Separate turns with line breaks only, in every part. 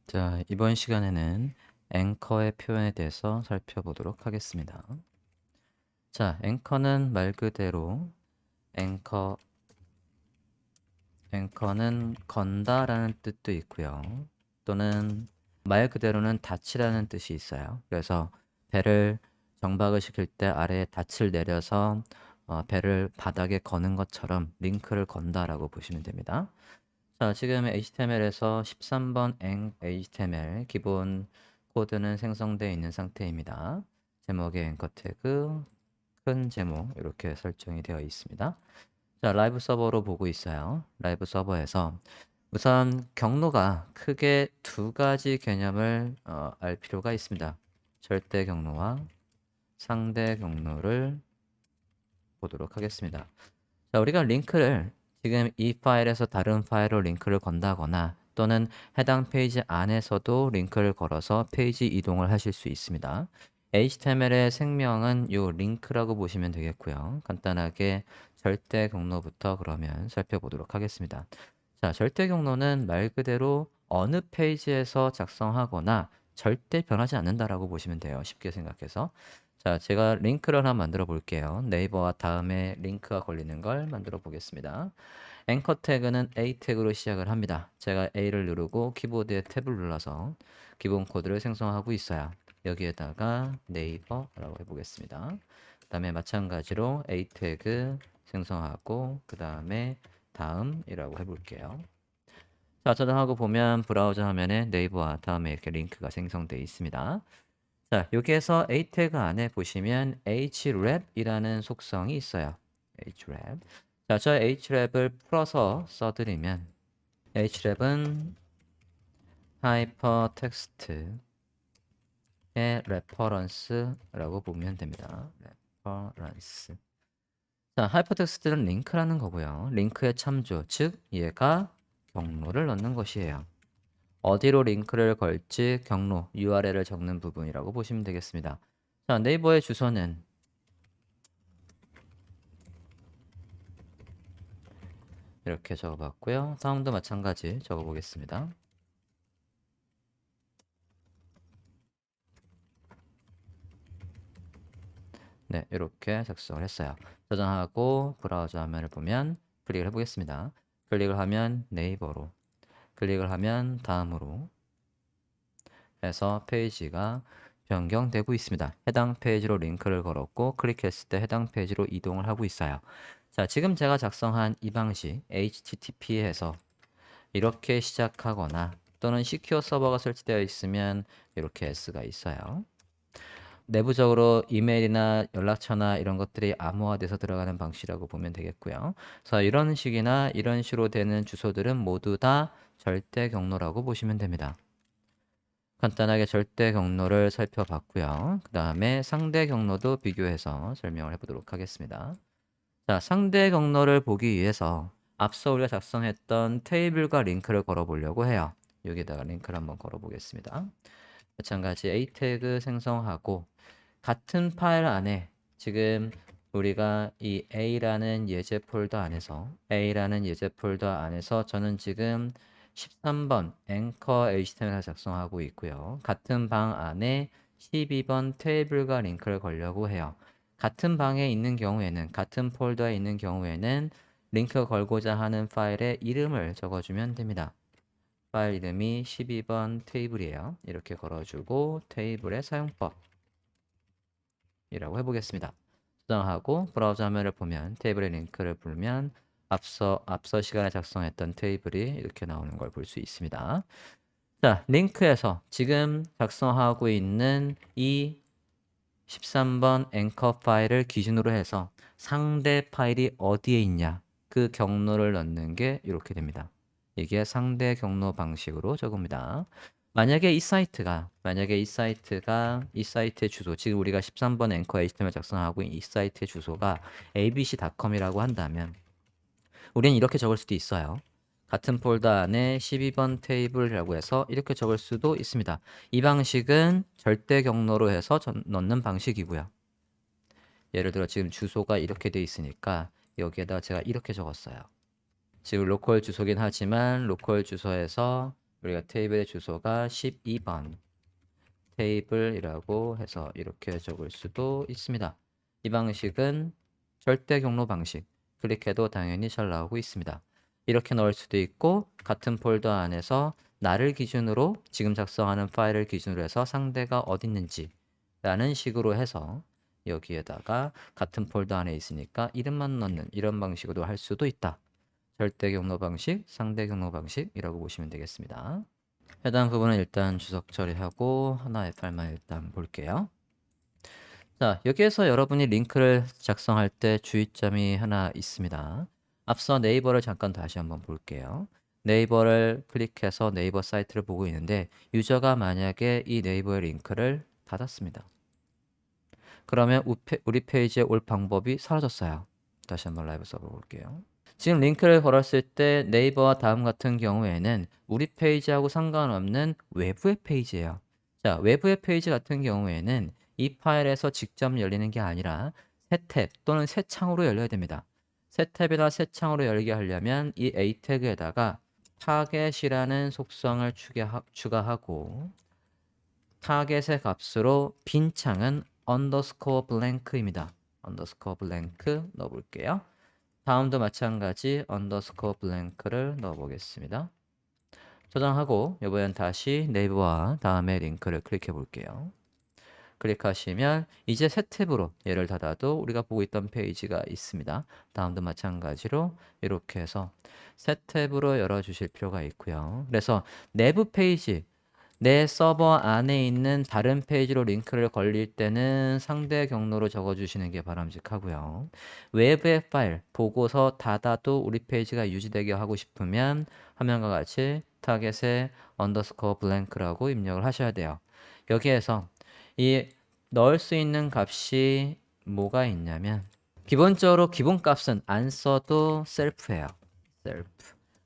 자, 이번 시간에는 앵커의 표현에 대해서 살펴보도록 하겠습니다. 자, 앵커는 말 그대로 앵커, 앵커는 건다라는 뜻도 있고요. 또는 말 그대로는 닻이라는 뜻이 있어요. 그래서 배를 정박을 시킬 때 아래에 닻을 내려서 배를 바닥에 거는 것처럼 링크를 건다라고 보시면 됩니다. 자, 지금 HTML에서 13번 HTML 기본 코드는 생성되어 있는 상태입니다. 제목의 앵커 태그, 큰 제목 이렇게 설정이 되어 있습니다. 자, 라이브 서버로 보고 있어요. 라이브 서버에서 우선 경로가 크게 두 가지 개념을 알 필요가 있습니다. 절대 경로와 상대 경로를 보도록 하겠습니다. 자, 우리가 링크를 지금 이 파일에서 다른 파일로 링크를 건다거나 또는 해당 페이지 안에서도 링크를 걸어서 페이지 이동을 하실 수 있습니다. HTML의 생명은 이 링크라고 보시면 되겠고요. 간단하게 절대 경로부터 그러면 살펴보도록 하겠습니다. 자, 절대 경로는 말 그대로 어느 페이지에서 작성하거나 절대 변하지 않는다라고 보시면 돼요. 쉽게 생각해서. 자, 제가 링크를 하나 만들어 볼게요. 네이버와 다음에 링크가 걸리는 걸 만들어 보겠습니다. 앵커 태그는 A 태그로 시작을 합니다. 제가 A를 누르고 키보드에 탭을 눌러서 기본 코드를 생성하고 있어요. 여기에다가 네이버라고 해보겠습니다. 그 다음에 마찬가지로 A 태그 생성하고 그 다음에 다음이라고 해볼게요. 자, 저장하고 보면 브라우저 화면에 네이버와 다음에 이렇게 링크가 생성되어 있습니다. 자, 여기에서 A 태그 안에 보시면 href이라는 속성이 있어요. href. 자, 저 href을 풀어서 써드리면 href은 하이퍼텍스트의 레퍼런스라고 보면 됩니다. 레퍼런스. 자, 하이퍼텍스트는 링크라는 거고요. 링크의 참조, 즉 얘가 경로를 넣는 것이에요. 어디로 링크를 걸지 경로 URL을 적는 부분이라고 보시면 되겠습니다. 자, 네이버의 주소는 이렇게 적어봤고요. 다음도 마찬가지 적어보겠습니다. 네, 이렇게 작성을 했어요. 저장하고 브라우저 화면을 보면 클릭을 해보겠습니다. 클릭을 하면 네이버로, 클릭을 하면 다음으로 해서 페이지가 변경되고 있습니다. 해당 페이지로 링크를 걸었고 클릭했을 때 해당 페이지로 이동을 하고 있어요. 자, 지금 제가 작성한 이 방식 HTTP에서 이렇게 시작하거나 또는 시큐어 서버가 설치되어 있으면 이렇게 S가 있어요. 내부적으로 이메일이나 연락처나 이런 것들이 암호화돼서 들어가는 방식이라고 보면 되겠고요. 그래서 이런 식이나 이런 식으로 되는 주소들은 모두 다 절대 경로라고 보시면 됩니다. 간단하게 절대 경로를 살펴봤고요. 그 다음에 상대 경로도 비교해서 설명을 해보도록 하겠습니다. 자, 상대 경로를 보기 위해서 앞서 우리가 작성했던 테이블과 링크를 걸어 보려고 해요. 여기다가 링크를 한번 걸어 보겠습니다. 마찬가지 A 태그 생성하고 같은 파일 안에 지금 우리가 이 A라는 예제 폴더 안에서 저는 지금 13번 앵커 HTML을 작성하고 있고요. 같은 방 안에 12번 테이블과 링크를 걸려고 해요. 같은 방에 있는 경우에는 같은 폴더에 있는 경우에는 링크 걸고자 하는 파일의 이름을 적어주면 됩니다. 파일 이름이 12번 테이블이에요. 이렇게 걸어주고 테이블의 사용법이라고 해보겠습니다. 저장하고 브라우저 화면을 보면 테이블의 링크를 불면 앞서 시간에 작성했던 테이블이 이렇게 나오는 걸 볼 수 있습니다. 자, 링크에서 지금 작성하고 있는 이 13번 앵커 파일을 기준으로 해서 상대 파일이 어디에 있냐 그 경로를 넣는 게 이렇게 됩니다. 이게 상대 경로 방식으로 적습니다. 만약에 이 사이트의 주소, 지금 우리가 13번 앵커 HTML 작성하고 있는 이 사이트의 주소가 abc.com이라고 한다면 우리는 이렇게 적을 수도 있어요. 같은 폴더 안에 12번 테이블이라고 해서 이렇게 적을 수도 있습니다. 이 방식은 절대 경로로 해서 넣는 방식이고요. 예를 들어 지금 주소가 이렇게 돼 있으니까 여기에다 제가 이렇게 적었어요. 지금 로컬 주소긴 하지만 로컬 주소에서 우리가 테이블의 주소가 12번 테이블이라고 해서 이렇게 적을 수도 있습니다. 이 방식은 절대 경로 방식. 클릭해도 당연히 잘 나오고 있습니다. 이렇게 넣을 수도 있고 같은 폴더 안에서 나를 기준으로 지금 작성하는 파일을 기준으로 해서 상대가 어디 있는지 라는 식으로 해서 여기에다가 같은 폴더 안에 있으니까 이름만 넣는 이런 방식으로 할 수도 있다. 절대 경로 방식, 상대 경로 방식이라고 보시면 되겠습니다. 해당 부분은 일단 주석 처리하고 하나의 파일만 일단 볼게요. 자, 여기에서 여러분이 링크를 작성할 때 주의점이 하나 있습니다. 앞서 네이버를 잠깐 다시 한번 볼게요. 네이버를 클릭해서 네이버 사이트를 보고 있는데 유저가 만약에 이 네이버의 링크를 닫았습니다. 그러면 우리 페이지에 올 방법이 사라졌어요. 다시 한번 라이브 서버 볼게요. 지금 링크를 걸었을 때 네이버와 다음 같은 경우에는 우리 페이지하고 상관없는 외부의 페이지예요. 자, 외부의 페이지 같은 경우에는 이 파일에서 직접 열리는 게 아니라 새 탭 또는 새 창으로 열려야 됩니다. 새 탭이나 새 창으로 열게 하려면 이 A 태그에다가 타겟이라는 속성을 추가하고 타겟의 값으로 빈 창은 underscore blank입니다. underscore blank 넣어볼게요. 다음도 마찬가지 underscore blank를 넣어보겠습니다. 저장하고 이번엔 다시 네이버와 다음에 링크를 클릭해 볼게요. 클릭하시면 이제 새 탭으로 얘를 닫아도 우리가 보고 있던 페이지가 있습니다. 다음도 마찬가지로 이렇게 해서 새 탭으로 열어주실 필요가 있고요. 그래서 내부 페이지, 내 서버 안에 있는 다른 페이지로 링크를 걸릴 때는 상대 경로로 적어주시는 게 바람직하고요. 외부의 파일 보고서 닫아도 우리 페이지가 유지되게 하고 싶으면 화면과 같이 타겟에 underscore blank라고 입력을 하셔야 돼요. 여기에서 이 넣을 수 있는 값이 뭐가 있냐면 기본적으로 기본 값은 안 써도 셀프예요. 셀프.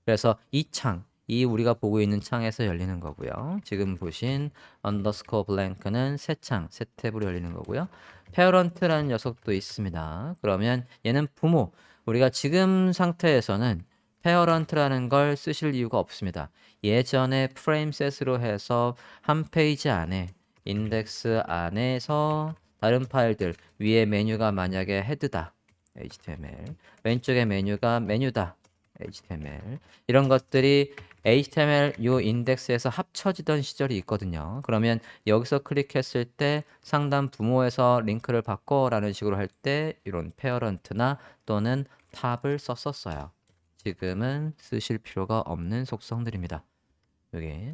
그래서 이 창, 이 우리가 보고 있는 창에서 열리는 거고요. 지금 보신 underscore blank는 새 창, 새 탭으로 열리는 거고요. parent라는 녀석도 있습니다. 그러면 얘는 부모. 우리가 지금 상태에서는 parent라는 걸 쓰실 이유가 없습니다. 예전에 프레임셋으로 해서 한 페이지 안에 인덱스 안에서 다른 파일들 위에 메뉴가 만약에 헤드다 HTML 왼쪽에 메뉴가 메뉴다 HTML 이런 것들이 HTML 요 인덱스에서 합쳐지던 시절이 있거든요. 그러면 여기서 클릭했을 때 상단 부모에서 링크를 바꿔라는 식으로 할 때 이런 페어런트나 또는 탑을 썼었어요. 지금은 쓰실 필요가 없는 속성들입니다. 여기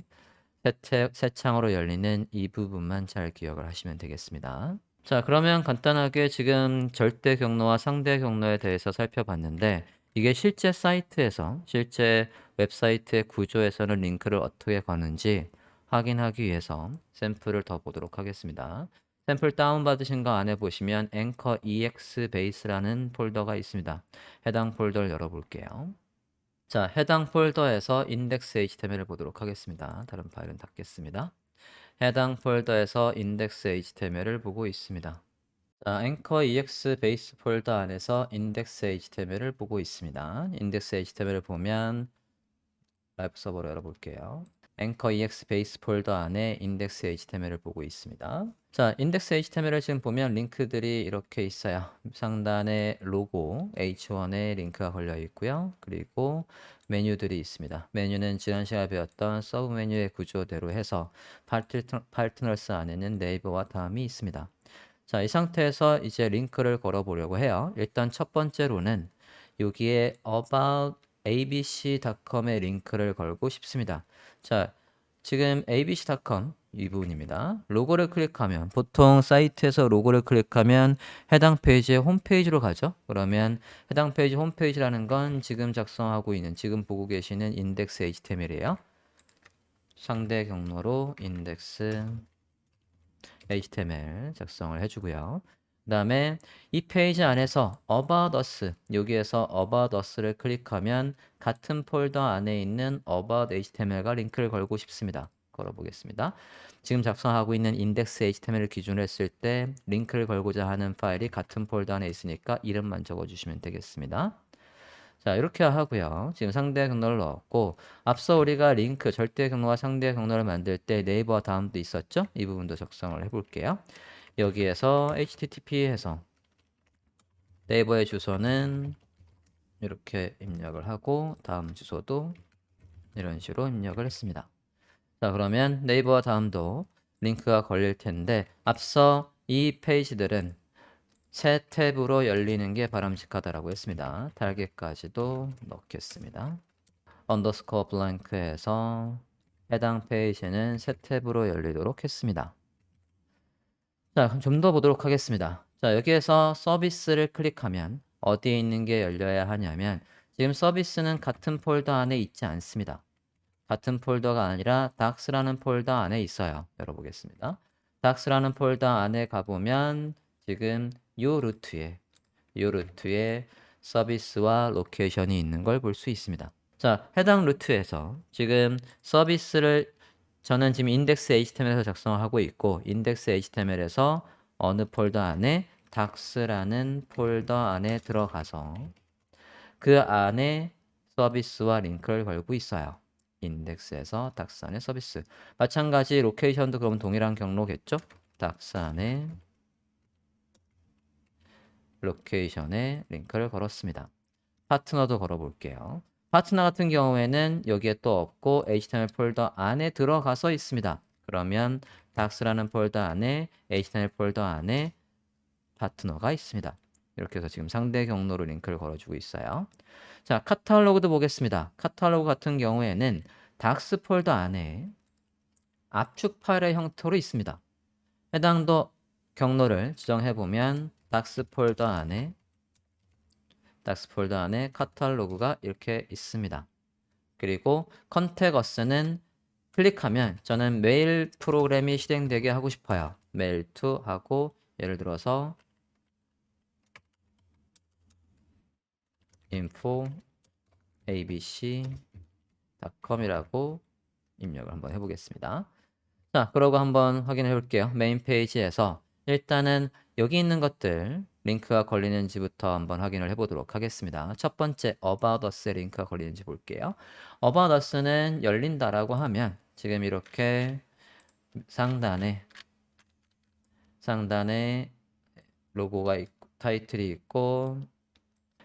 새 창으로 열리는 이 부분만 잘 기억을 하시면 되겠습니다. 자, 그러면 간단하게 지금 절대 경로와 상대 경로에 대해서 살펴봤는데 이게 실제 사이트에서, 실제 웹사이트의 구조에서는 링크를 어떻게 거는지 확인하기 위해서 샘플을 더 보도록 하겠습니다. 샘플 다운받으신 거 안에 보시면 앵커 EX 베이스라는 폴더가 있습니다. 해당 폴더를 열어볼게요. 자, 해당 폴더에서 index HTML을 보도록 하겠습니다. 다른 파일은 닫겠습니다. 해당 폴더에서 index HTML을 보고 있습니다. 자, 앵커 EX 베이스 폴더 안에서 index HTML을 보고 있습니다. index HTML을 보면 라이브 서버로 열어볼게요. 앵커 EX 베이스 폴더 안에 index HTML을 보고 있습니다. 자, index HTML을 지금 보면 링크들이 이렇게 있어요. 상단에 로고 H1에 링크가 걸려 있고요. 그리고 메뉴들이 있습니다. 메뉴는 지난 시간에 배웠던 서브 메뉴의 구조대로 해서 파트너스 안에는 네이버와 다음이 있습니다. 자, 이 상태에서 이제 링크를 걸어 보려고 해요. 일단 첫 번째로는 여기에 about abc.com에 링크를 걸고 싶습니다. 자, 지금 abc.com 이 부분입니다. 로고를 클릭하면 보통 사이트에서 로고를 클릭하면 해당 페이지의 홈페이지로 가죠. 그러면 해당 페이지 홈페이지라는 건 지금 작성하고 있는 지금 보고 계시는 index HTML이에요. 상대 경로로 index HTML 작성을 해주고요. 그 다음에 이 페이지 안에서 About Us 여기에서 About Us를 클릭하면 같은 폴더 안에 있는 About HTML과 링크를 걸고 싶습니다. 걸어보겠습니다. 지금 작성하고 있는 index HTML을 기준으로 했을 때 링크를 걸고자 하는 파일이 같은 폴더 안에 있으니까 이름만 적어주시면 되겠습니다. 자, 이렇게 하고요. 지금 상대 경로를 넣었고, 앞서 우리가 링크, 절대 경로와 상대 경로를 만들 때 네이버와 다음도 있었죠? 이 부분도 작성을 해볼게요. 여기에서 http 해서 네이버의 주소는 이렇게 입력을 하고, 다음 주소도 이런 식으로 입력을 했습니다. 자, 그러면 네이버와 다음도 링크가 걸릴 텐데, 앞서 이 페이지들은 새 탭으로 열리는 게 바람직하다라고 했습니다. 달기까지도 넣겠습니다. 언더스코어 블랭크에서 해당 페이지는 새 탭으로 열리도록 했습니다. 자, 그럼 좀 더 보도록 하겠습니다. 자, 여기에서 서비스를 클릭하면 어디에 있는 게 열려야 하냐면 지금 서비스는 같은 폴더 안에 있지 않습니다. 같은 폴더가 아니라 닥스라는 폴더 안에 있어요. 열어보겠습니다. 닥스라는 폴더 안에 가보면 지금 요 루트에 서비스와 로케이션이 있는 걸 볼 수 있습니다. 자, 해당 루트에서 지금 서비스를 저는 지금 인덱스 HTML에서 작성을 하고 있고 인덱스 HTML에서 어느 폴더 안에 닥스라는 폴더 안에 들어가서 그 안에 서비스와 링크를 걸고 있어요. 인덱스에서 닥스 안에 서비스. 마찬가지 로케이션도 그럼 동일한 경로겠죠? 닥스 안에 로케이션에 링크를 걸었습니다. 파트너도 걸어볼게요. 파트너 같은 경우에는 여기에 또 없고 HTML 폴더 안에 들어가서 있습니다. 그러면 닥스라는 폴더 안에 HTML 폴더 안에 파트너가 있습니다. 이렇게 해서 지금 상대 경로로 링크를 걸어주고 있어요. 자, 카탈로그도 보겠습니다. 카탈로그 같은 경우에는 닥스 폴더 안에 압축 파일의 형태로 있습니다. 해당 경로를 지정해보면 닥스 폴더 안에 카탈로그가 이렇게 있습니다. 그리고 컨테거스는 클릭하면 저는 메일 프로그램이 실행되게 하고 싶어요. 메일 to 하고 예를 들어서 info abc.com이라고 입력을 한번 해보겠습니다. 자, 그러고 한번 확인해 볼게요. 메인 페이지에서 일단은 여기 있는 것들 링크가 걸리는지부터 한번 확인을 해보도록 하겠습니다. 첫 번째 About Us에 링크가 걸리는지 볼게요. About Us는 열린다라고 하면 지금 이렇게 상단에 로고가 있고 타이틀이 있고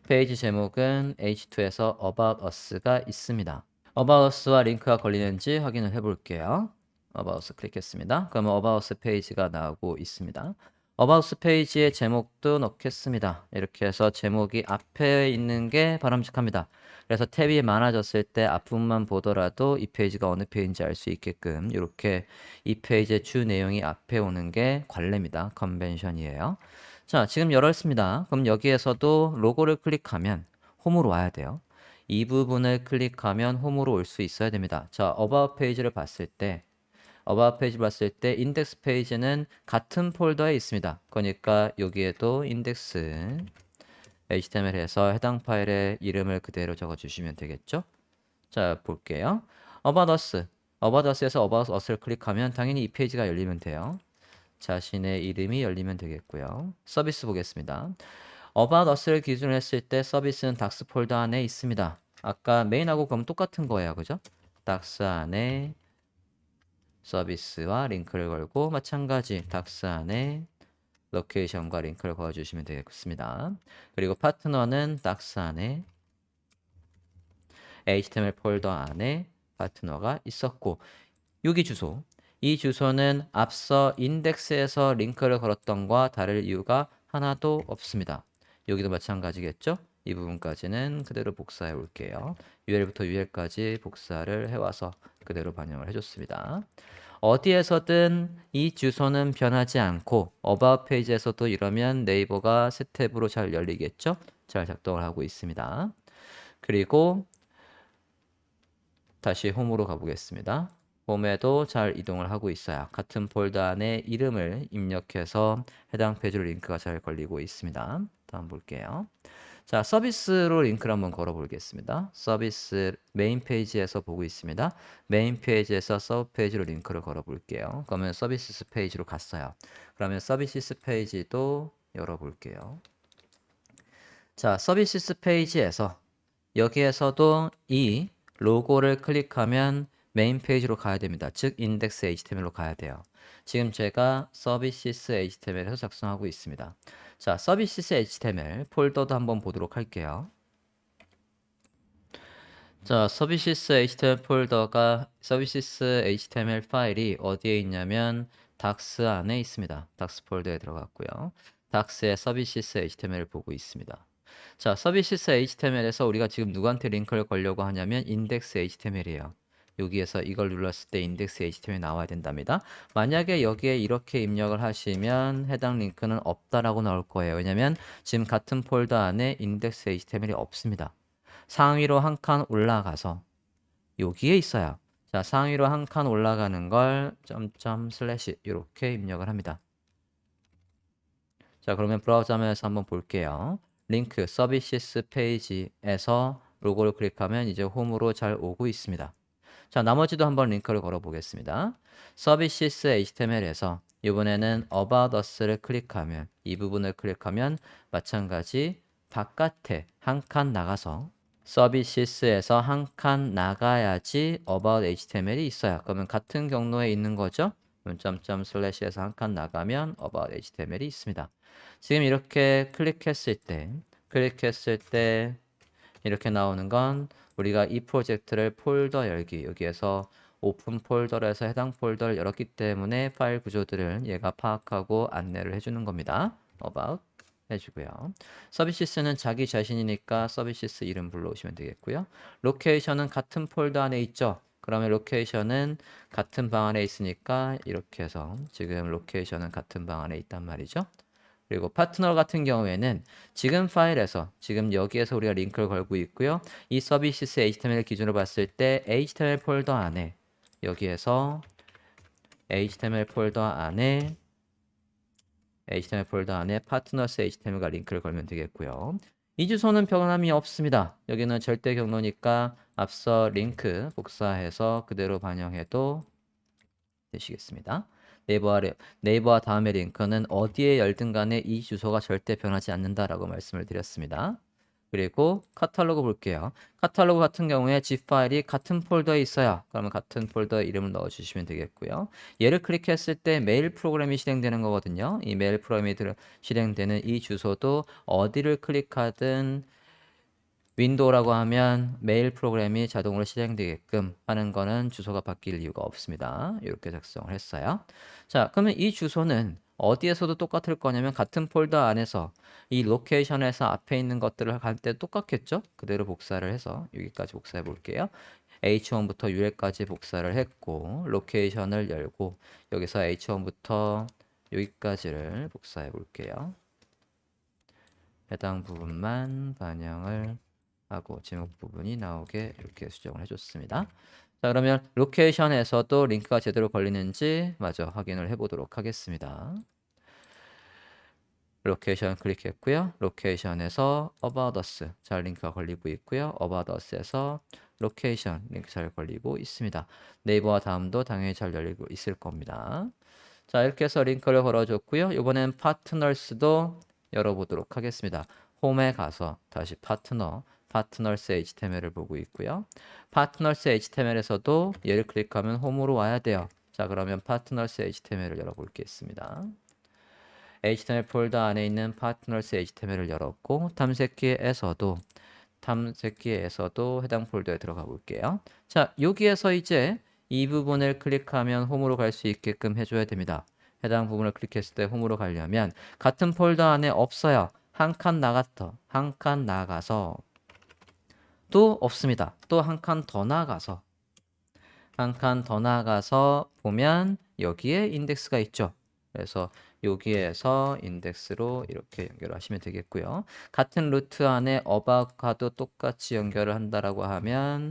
페이지 제목은 H2에서 About Us가 있습니다. About Us와 링크가 걸리는지 확인을 해볼게요. About Us 클릭했습니다. 그러면 About Us 페이지가 나오고 있습니다. About Us 페이지의 제목도 넣겠습니다. 이렇게 해서 제목이 앞에 있는 게 바람직합니다. 그래서 탭이 많아졌을 때 앞부분만 보더라도 이 페이지가 어느 페이지인지 알 수 있게끔 이렇게 이 페이지의 주 내용이 앞에 오는 게 관례입니다. 컨벤션이에요. 자, 지금 열었습니다. 그럼 여기에서도 로고를 클릭하면 홈으로 와야 돼요. 이 부분을 클릭하면 홈으로 올 수 있어야 됩니다. 자, About 페이지를 봤을 때 인덱스 페이지는 같은 폴더에 있습니다. 그러니까 여기에도 인덱스 HTML에서 해당 파일의 이름을 그대로 적어주시면 되겠죠? 자, 볼게요. About Us에서 About Us를 클릭하면 당연히 이 페이지가 열리면 돼요. 자신의 이름이 열리면 되겠고요. 서비스 보겠습니다. About Us를 기준으로 했을 때 서비스는 닥스 폴더 안에 있습니다. 아까 메인하고 그럼 똑같은 거예요. 그죠? 닥스 안에 서비스와 링크를 걸고 마찬가지 닥스 안에 로케이션과 링크를 걸어주시면 되겠습니다. 그리고 파트너는 닥스 안에 HTML 폴더 안에 파트너가 있었고 여기 주소 이 주소는 앞서 인덱스에서 링크를 걸었던 것과 다를 이유가 하나도 없습니다. 여기도 마찬가지겠죠? 이 부분까지는 그대로 복사해 올게요. UL부터 UL까지 복사를 해와서 그대로 반영을 해줬습니다. 어디에서든 이 주소는 변하지 않고 About 페이지에서도 이러면 네이버가 새 탭으로 잘 열리겠죠? 잘 작동을 하고 있습니다. 그리고 다시 홈으로 가보겠습니다. 홈에도 잘 이동을 하고 있어요. 같은 폴더 안에 이름을 입력해서 해당 페이지로 링크가 잘 걸리고 있습니다. 다음 볼게요. 자, 서비스로 링크를 한번 걸어 보겠습니다. 서비스 메인 페이지에서 보고 있습니다. 메인 페이지에서 서브 페이지로 링크를 걸어 볼게요. 그러면 서비스 페이지로 갔어요. 그러면 서비스 페이지도 열어 볼게요. 자, 서비스 페이지에서 여기에서도 이 로고를 클릭하면 메인 페이지로 가야 됩니다. 즉 인덱스 HTML로 가야 돼요. 지금 제가 서비스 HTML에서 작성하고 있습니다. 자, 서비스 HTML 폴더도 한번 보도록 할게요. 자, 서비스 HTML 폴더가 서비스 HTML 파일이 어디에 있냐면 닥스 안에 있습니다. 닥스 폴더에 들어갔고요. 닥스의 서비스 HTML을 보고 있습니다. 자, 서비스 HTML에서 우리가 지금 누구한테 링크를 걸려고 하냐면 인덱스 HTML이에요. 여기에서 이걸 눌렀을 때 인덱스 HTML이 나와야 된답니다. 만약에 여기에 이렇게 입력을 하시면 해당 링크는 없다라고 나올 거예요. 왜냐면 지금 같은 폴더 안에 인덱스 HTML이 없습니다. 상위로 한 칸 올라가서 여기에 있어요. 자, 상위로 한 칸 올라가는 걸 점점 슬래시 이렇게 입력을 합니다. 자, 그러면 브라우저 화면에서 한번 볼게요. 링크 서비스 페이지에서 로고를 클릭하면 이제 홈으로 잘 오고 있습니다. 자, 나머지도 한번 링크를 걸어 보겠습니다. 서비스 HTML에서 이번에는 About Us를 클릭하면 이 부분을 클릭하면 마찬가지 바깥에 한 칸 나가서 서비스에서 한 칸 나가야지 About HTML이 있어요. 그러면 같은 경로에 있는 거죠. 점점 슬래시에서 한 칸 나가면 About HTML이 있습니다. 지금 이렇게 클릭했을 때 이렇게 나오는 건 우리가 이 프로젝트를 폴더 열기, 여기에서 오픈 폴더로 해서 해당 폴더를 열었기 때문에 파일 구조들을 얘가 파악하고 안내를 해주는 겁니다. About 해주고요. 서비스는 자기 자신이니까 서비스 이름 불러오시면 되겠고요. 로케이션은 같은 폴더 안에 있죠. 그러면 로케이션은 같은 방 안에 있으니까 이렇게 해서 지금 로케이션은 같은 방 안에 있단 말이죠. 그리고 파트너 같은 경우에는 지금 파일에서 지금 여기에서 우리가 링크를 걸고 있고요. 이 서비스 HTML 기준으로 봤을 때 HTML 폴더 안에 여기에서 HTML 폴더 안에 파트너스 HTML과 링크를 걸면 되겠고요. 이 주소는 변함이 없습니다. 여기는 절대 경로니까 앞서 링크 복사해서 그대로 반영해도 되시겠습니다. 네이버와 다음의 링크는 어디에 열든 간에 이 주소가 절대 변하지 않는다라고 말씀을 드렸습니다. 그리고 카탈로그 볼게요. 카탈로그 같은 경우에 zip 파일이 같은 폴더에 있어요. 그러면 같은 폴더 이름을 넣어주시면 되겠고요. 얘를 클릭했을 때 메일 프로그램이 실행되는 거거든요. 이 메일 프로그램이 실행되는 이 주소도 어디를 클릭하든 윈도우라고 하면 메일 프로그램이 자동으로 실행되게끔 하는 거는 주소가 바뀔 이유가 없습니다. 이렇게 작성을 했어요. 자, 그러면 이 주소는 어디에서도 똑같을 거냐면 같은 폴더 안에서 이 로케이션에서 앞에 있는 것들을 갈 때 똑같겠죠? 그대로 복사를 해서 여기까지 복사해 볼게요. H1부터 UL까지 복사를 했고 로케이션을 열고 여기서 H1부터 여기까지를 복사해 볼게요. 해당 부분만 반영을 하고 제목 부분이 나오게 이렇게 수정을 해줬습니다. 자, 그러면 로케이션에서도 링크가 제대로 걸리는지 마저 확인을 해보도록 하겠습니다. 로케이션 클릭했고요. 로케이션에서 About Us 잘 링크가 걸리고 있고요. About Us에서 로케이션 링크 잘 걸리고 있습니다. 네이버와 다음도 당연히 잘 열리고 있을 겁니다. 자, 이렇게 해서 링크를 걸어줬고요. 이번엔 파트너스도 열어보도록 하겠습니다. 홈에 가서 다시 파트너스 HTML을 보고 있고요. 파트너스 HTML에서도 얘를 클릭하면 홈으로 와야 돼요. 자, 그러면 파트너스 HTML을 열어보겠습니다. HTML 폴더 안에 있는 파트너스 HTML을 열었고 탐색기에서도 해당 폴더에 들어가 볼게요. 자, 여기에서 이제 이 부분을 클릭하면 홈으로 갈 수 있게끔 해줘야 됩니다. 해당 부분을 클릭했을 때 홈으로 가려면 같은 폴더 안에 없어요. 한 칸 나가서 또 없습니다. 또 한 칸 더 나가서 보면 여기에 인덱스가 있죠. 그래서 여기에서 인덱스로 이렇게 연결을 하시면 되겠고요. 같은 루트 안에 about과도 똑같이 연결을 한다라고 하면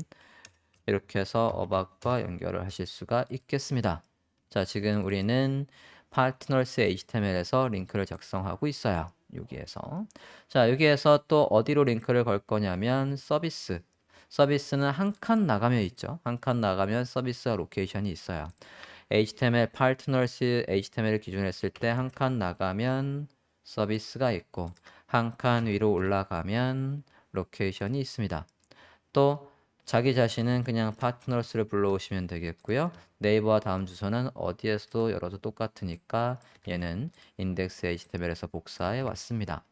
이렇게 해서 about과 연결을 하실 수가 있겠습니다. 자, 지금 우리는 파트너스 HTML에서 링크를 작성하고 있어요. 여기에서. 자, 여기에서 또 어디로 링크를 걸 거냐면 서비스는 한 칸 나가면 있죠. 한 칸 나가면 서비스와 로케이션이 있어요. HTML 파트너스 HTML을 기준으로 했을 때 한 칸 나가면 서비스가 있고 한 칸 위로 올라가면 로케이션이 있습니다. 또 자기 자신은 그냥 파트너스를 불러오시면 되겠고요. 네이버와 다음 주소는 어디에서도 열어도 똑같으니까 얘는 index html에서 복사해 왔습니다.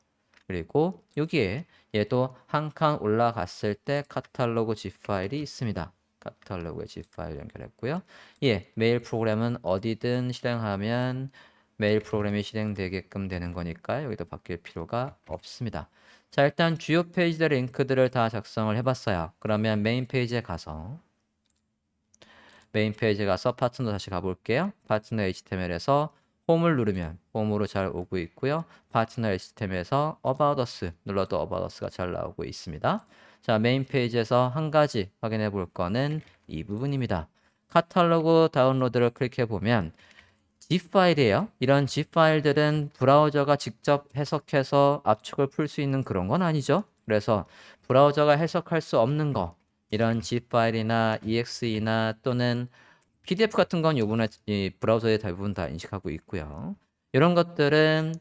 그리고 여기에 얘도 한 칸 올라갔을 때 카탈로그 G 파일이 있습니다. 카탈로그의 G 파일 연결했고요. 예, 메일 프로그램은 어디든 실행하면 메일 프로그램이 실행되게끔 되는 거니까 여기도 바뀔 필요가 없습니다. 자, 일단 주요 페이지의 링크들을 다 작성을 해봤어요. 그러면 메인 페이지에 가서 파트너 다시 가볼게요. 파트너 HTML에서 홈을 누르면 홈으로 잘 오고 있고요. 파트너 HTML에서 About Us 눌러도 About Us가 잘 나오고 있습니다. 자, 메인 페이지에서 한 가지 확인해 볼 거는 이 부분입니다. 카탈로그 다운로드를 클릭해 보면 zip 파일이에요. 이런 zip 파일들은 브라우저가 직접 해석해서 압축을 풀 수 있는 그런 건 아니죠. 그래서 브라우저가 해석할 수 없는 거, 이런 zip 파일이나 exe나 또는 PDF 같은 건 요번에 이 브라우저에 대부분 다 인식하고 있고요. 이런 것들은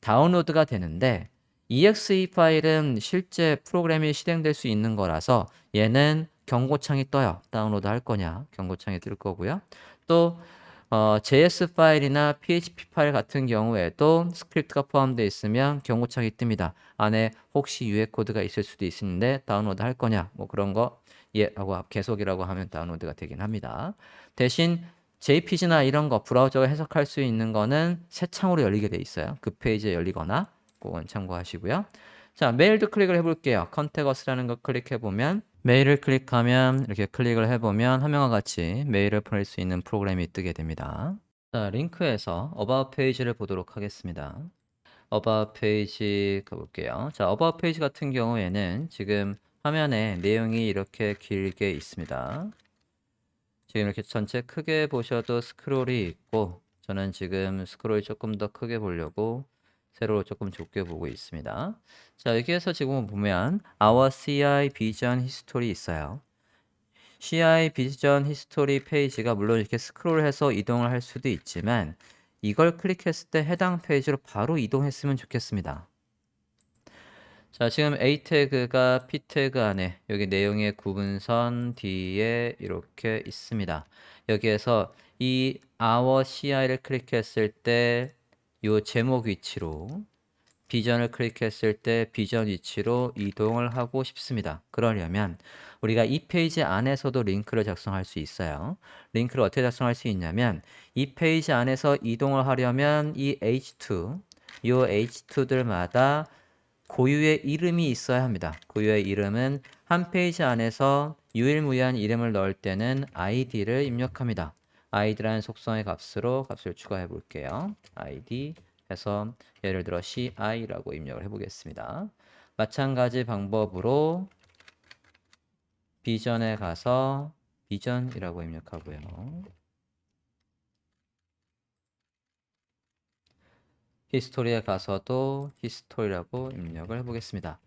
다운로드가 되는데 exe 파일은 실제 프로그램이 실행될 수 있는 거라서 얘는 경고창이 떠요. 다운로드 할 거냐 경고창이 뜰 거고요. 또 JS 파일이나 PHP 파일 같은 경우에도 스크립트가 포함되어 있으면 경고창이 뜹니다. 안에 혹시 유해 코드가 있을 수도 있는데 다운로드 할 거냐 뭐 그런 거 예 하고 계속이라고 하면 다운로드가 되긴 합니다. 대신 JPG나 이런 거 브라우저가 해석할 수 있는 거는 새 창으로 열리게 돼 있어요. 그 페이지에 열리거나 그건 참고하시고요. 자, 메일도 클릭을 해볼게요. 컨택어스라는 거 클릭해보면 메일을 클릭하면 이렇게 클릭을 해보면 화면과 같이 메일을 보낼 수 있는 프로그램이 뜨게 됩니다. 자, 링크에서 About 페이지를 보도록 하겠습니다. About 페이지 가볼게요. 자, About 페이지 같은 경우에는 지금 화면에 내용이 이렇게 길게 있습니다. 지금 이렇게 전체 크게 보셔도 스크롤이 있고 저는 지금 스크롤이 조금 더 크게 보려고 세로로 조금 좁게 보고 있습니다. 자, 여기에서 지금 보면 Our CI Vision History 있어요. CI Vision History 페이지가 물론 이렇게 스크롤해서 이동을 할 수도 있지만 이걸 클릭했을 때 해당 페이지로 바로 이동했으면 좋겠습니다. 자, 지금 A 태그가 P 태그 안에 여기 내용의 구분선 뒤에 이렇게 있습니다. 여기에서 이 Our CI를 클릭했을 때 이 제목 위치로 비전을 클릭했을 때 비전 위치로 이동을 하고 싶습니다. 그러려면 우리가 이 페이지 안에서도 링크를 작성할 수 있어요. 링크를 어떻게 작성할 수 있냐면 이 페이지 안에서 이동을 하려면 이 H2, 이 H2들마다 고유의 이름이 있어야 합니다. 고유의 이름은 한 페이지 안에서 유일무이한 이름을 넣을 때는 id를 입력합니다. id라는 속성의 값으로 값을 추가해 볼게요. id 해서 예를 들어 ci라고 입력을 해 보겠습니다. 마찬가지 방법으로 비전에 가서 비전이라고 입력하고요. 히스토리에 가서도 히스토리라고 입력을 해보겠습니다.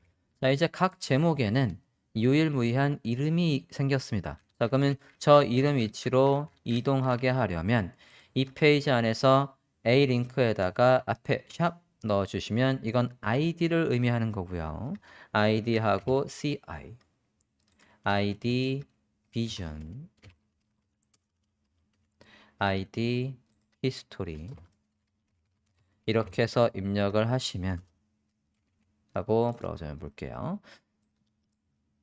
자, 이제 각 제목에는 유일무이한 이름이 생겼습니다. 자, 그러면 저 이름 위치로 이동하게 하려면 이 페이지 안에서 A 링크에다가 앞에 샵 넣어주시면 이건 id를 의미하는 거고요. id하고 ci, id vision, id history 이렇게 해서 입력을 하시면 하고 브라우저에 볼게요.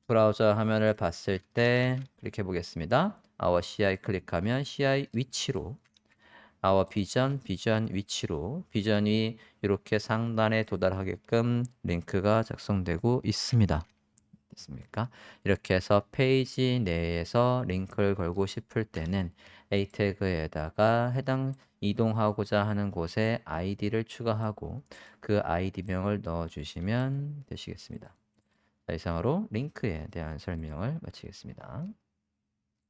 브라우저 화면을 봤을 때 클릭해 보겠습니다. Our CI 클릭하면 CI 위치로 Our Vision 위치로 비전이 이렇게 상단에 도달하게끔 링크가 작성되고 있습니다. 됐습니까? 이렇게 해서 페이지 내에서 링크를 걸고 싶을 때는 A 태그에다가 해당 이동하고자 하는 곳에 id를 추가하고 그 id명을 넣어주시면 되시겠습니다. 자, 이상으로 링크에 대한 설명을 마치겠습니다.